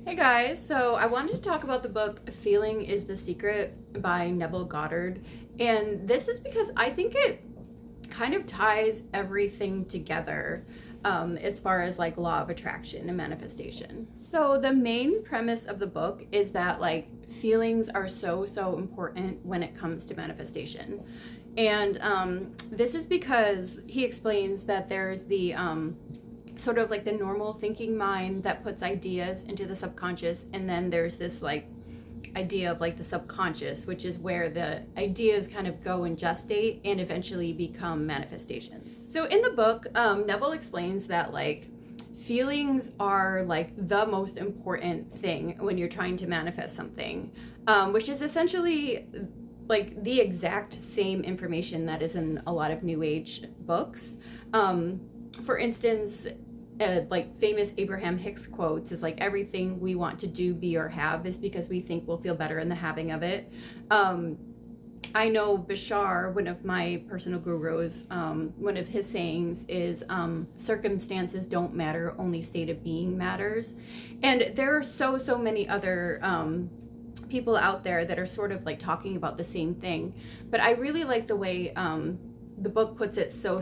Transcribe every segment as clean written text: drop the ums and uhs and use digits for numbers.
Hey guys, so I wanted to talk about the book Feeling is the Secret by Neville Goddard. And this is because I think it kind of ties everything together as far as like law of attraction and manifestation. So the main premise of the book is that like feelings are so important when it comes to manifestation. And this is because he explains that there's the sort of like the normal thinking mind that puts ideas into the subconscious, and then there's this like idea of like the subconscious, which is where the ideas kind of go and gestate and eventually become manifestations. So in the book, Neville explains that like feelings are like the most important thing when you're trying to manifest something, which is essentially like the exact same information that is in a lot of new age books. For instance, like famous Abraham Hicks quotes is like everything we want to do, be, or have is because we think we'll feel better in the having of it. I know Bashar, one of my personal gurus, one of his sayings is circumstances don't matter, only state of being matters. And there are so many other people out there that are sort of like talking about the same thing. But I really like the way the book puts it so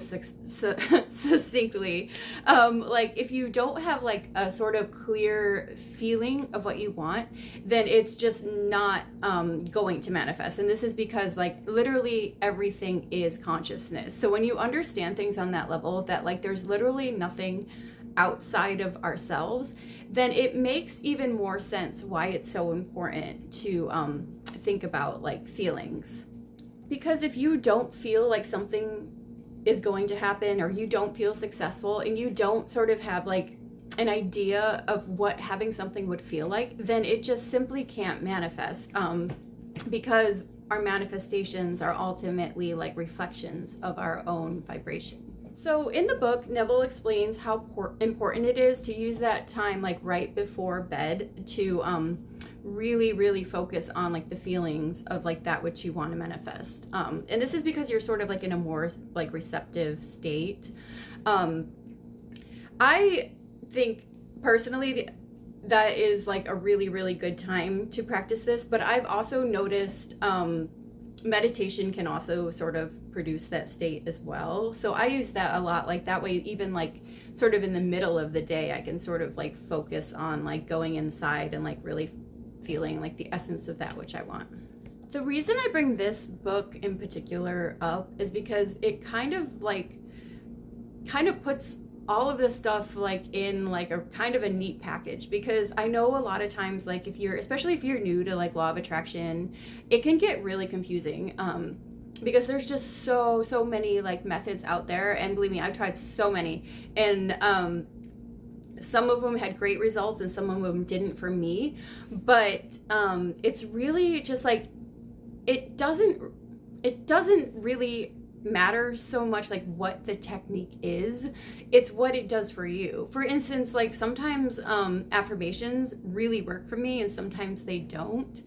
succinctly. Like if you don't have like a sort of clear feeling of what you want, then it's just not going to manifest. And this is because like literally everything is consciousness. So when you understand things on that level, that like there's literally nothing outside of ourselves, then it makes even more sense why it's so important to think about like feelings. Because if you don't feel like something is going to happen, or you don't feel successful, and you don't sort of have like an idea of what having something would feel like, then it just simply can't manifest, because our manifestations are ultimately like reflections of our own vibration. So in the book, Neville explains how important it is to use that time like right before bed to really focus on like the feelings of like that which you want to manifest. And this is because you're sort of like in a more like receptive state. I think personally that is like a really good time to practice this, but I've also noticed meditation can also sort of produce that state as well. So I use that a lot, like that way, even like sort of in the middle of the day, I can sort of like focus on like going inside and like really feeling like the essence of that which I want. The reason I bring this book in particular up is because it kind of puts all of this stuff like in like a kind of a neat package. Because I know a lot of times, like especially if you're new to like law of attraction, it can get really confusing, because there's just so many like methods out there, and believe me, I've tried so many, and some of them had great results and some of them didn't for me. But it's really just like it doesn't really matter so much like what the technique is, it's what it does for you. For instance, like sometimes affirmations really work for me and sometimes they don't.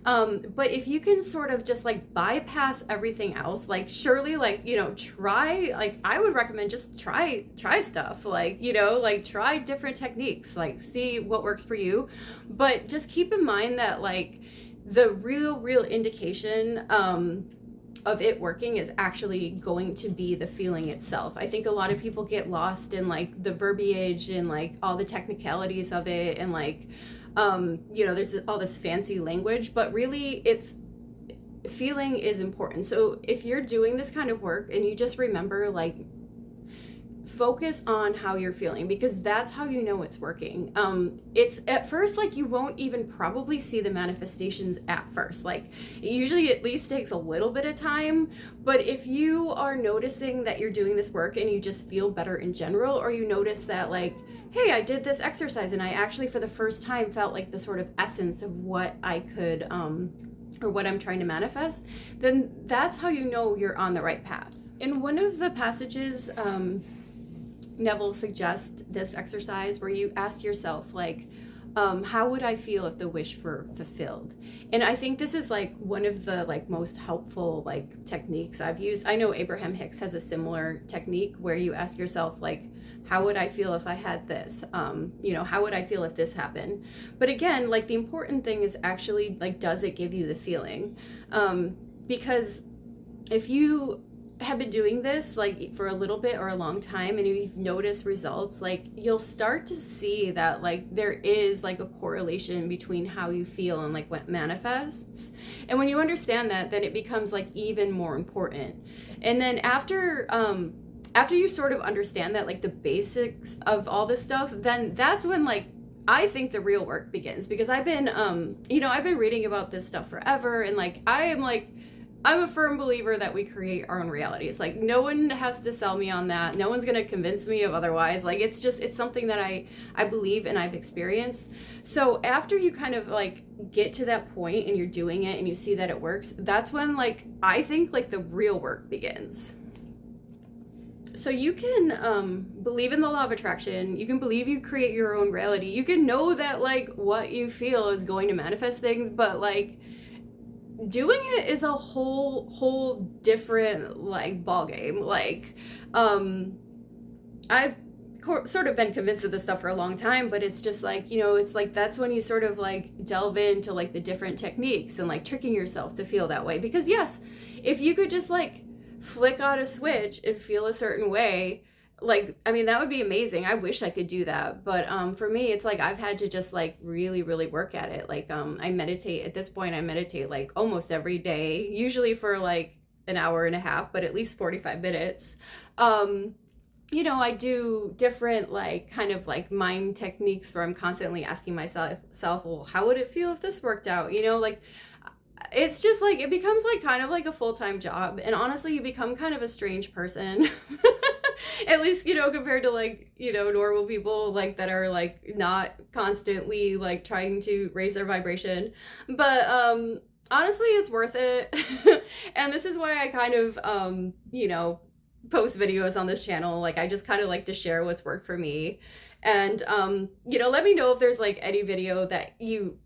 But if you can sort of just like bypass everything else, like surely like, try, like I would recommend just try stuff, like, like try different techniques, like see what works for you. But just keep in mind that like the real indication of it working is actually going to be the feeling itself. I think a lot of people get lost in like the verbiage and like all the technicalities of it, and like there's all this fancy language, but really it's feeling is important. So if you're doing this kind of work and you just remember like focus on how you're feeling, because that's how you know it's working. It's at first like you won't even probably see the manifestations at first, like it usually at least takes a little bit of time. But if you are noticing that you're doing this work and you just feel better in general, or you notice that like, hey, I did this exercise and I actually for the first time felt like the sort of essence of what I could or what I'm trying to manifest, then that's how you know you're on the right path. In one of the passages, Neville suggests this exercise where you ask yourself like, how would I feel if the wish were fulfilled? And I think this is like one of the like most helpful like techniques I've used. I know Abraham Hicks has a similar technique where you ask yourself like, how would I feel if I had this? You know, how would I feel if this happened? But again, like the important thing is actually like, does it give you the feeling? Because if you have been doing this like for a little bit or a long time and you've noticed results, like you'll start to see that like there is like a correlation between how you feel and like what manifests. And when you understand that, then it becomes like even more important. And then after you sort of understand that, like the basics of all this stuff, then that's when like I think the real work begins. Because I've been you know, I've been reading about this stuff forever, and like I'm a firm believer that we create our own realities. Like no one has to sell me on that. No one's gonna convince me of otherwise. Like it's something that I believe and I've experienced. So after you kind of like get to that point and you're doing it and you see that it works, that's when like I think like the real work begins. So you can believe in the law of attraction. You can believe you create your own reality. You can know that like what you feel is going to manifest things, but like doing it is a whole different like ball game. Like I've sort of been convinced of this stuff for a long time, but it's just like, you know, it's like that's when you sort of like delve into like the different techniques and like tricking yourself to feel that way. Because yes, if you could just like flick on a switch and feel a certain way, like I mean that would be amazing. I wish I could do that, but for me it's like I've had to just like really work at it. Like I meditate at this point. I meditate like almost every day, usually for like an hour and a half, but at least 45 minutes. You know, I do different like kind of like mind techniques where I'm constantly asking myself, well, how would it feel if this worked out? You know, like it's just like it becomes like kind of like a full-time job, and honestly you become kind of a strange person. At least, you know, compared to like, you know, normal people like that are like not constantly like trying to raise their vibration. But honestly it's worth it. And this is why I kind of you know, post videos on this channel. Like I just kind of like to share what's worked for me. And you know, let me know if there's like any video that you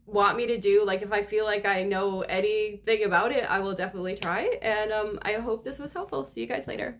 want me to do. Like if I feel like I know anything about it, I will definitely try. And I hope this was helpful. See you guys later.